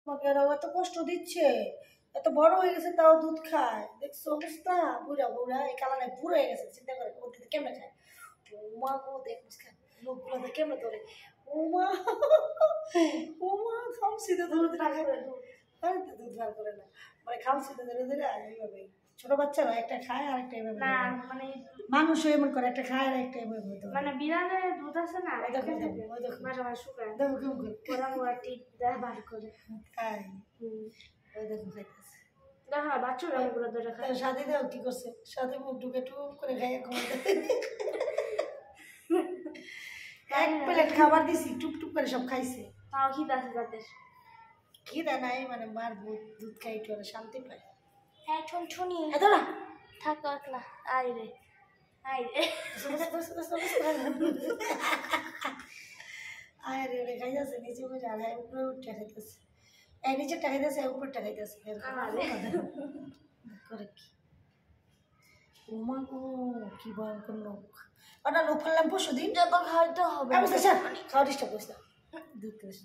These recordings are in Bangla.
আমাকে এরাও এত কষ্ট দিচ্ছে, এত বড় হয়ে গেছে তাও দুধ খায়, দেখছো অবস্থা? বুড়া বুড়া এই কালারে বুড়ো হয়ে গেছে, চিন্তা করে ওর দিদি কেমনে খায়। ওমা গো দেখ মুস্কান লোকগুলো কেমনে ধরে। ওমা ওমা খামসিতে ধরে রাখে দুধ, আরে তো দুধ বার করে না, মানে খামসিতে ধরে ধরে এইভাবে। ছোট বাচ্চারা একটা খায় আর একটা এভাবে, না মানে মানুষও এমন করে, একটা খায় আর একটা এভাবে ধরে। মানে বিড়ালের দুধ আছে না, ওই দেখো ওই দেখো মাঝে মাঝে শুকায়, দেখো কেমন করে ওরা ওরা টিপ দেয় বার করে খায়। ওই দেখো খাইতেছে, দেখো না বাচ্চারা ওগুলো ধরে খায়। সাথে দাও কি করছে, সাথে মুখ ঢুকে টুক করে খাইয়ে ঘুমাইতে। এক প্লেট খাবার দিছি, টুক টুক করে সব খাইছে। তাও খিদে আছে তাদের, খিদা নাই মানে মার দুধ খাই একটু শান্তি পায়। হ্যাঁ ছুনি এত না থাকো একলা, আই রে আই রে আয় রে রে খাইতেছে নিচে বসে, আর উপরে উঠে খাইতেছে, এই নিচেরটা খাইতেছে উপরটা খাইতেছে করে। কি ওমা গো কি ভয়ঙ্কর লোক, ওটা লোক করলাম পরশু দিন, যত খাইতে হবে খাওয়া ডিস্টার্ব করিস না, দুধ করিস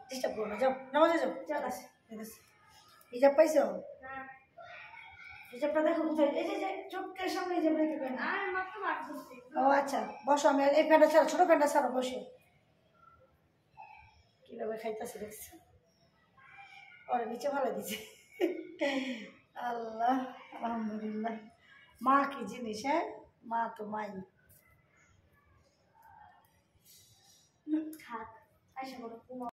ডিস্টার্ব করো না, যাও নামাজে যাও। হিজাব পাইছো? হিজাবটা দেখো কোথায়, এই যে চোখের সামনে হিজাব রেখে কেন? ও আচ্ছা বসো, আমি এই প্যান্টটা ছাড়ো, ছোট প্যান্টটা ছাড়ো, বসো। কিভাবে খাইতেছে দেখছি, ওরা নিচে ভালো দিছে। আল্লাহ আলহামদুলিল্লাহ, মা কি জিনিস, হ্যাঁ মা তো মাই। খাক আইসা বলো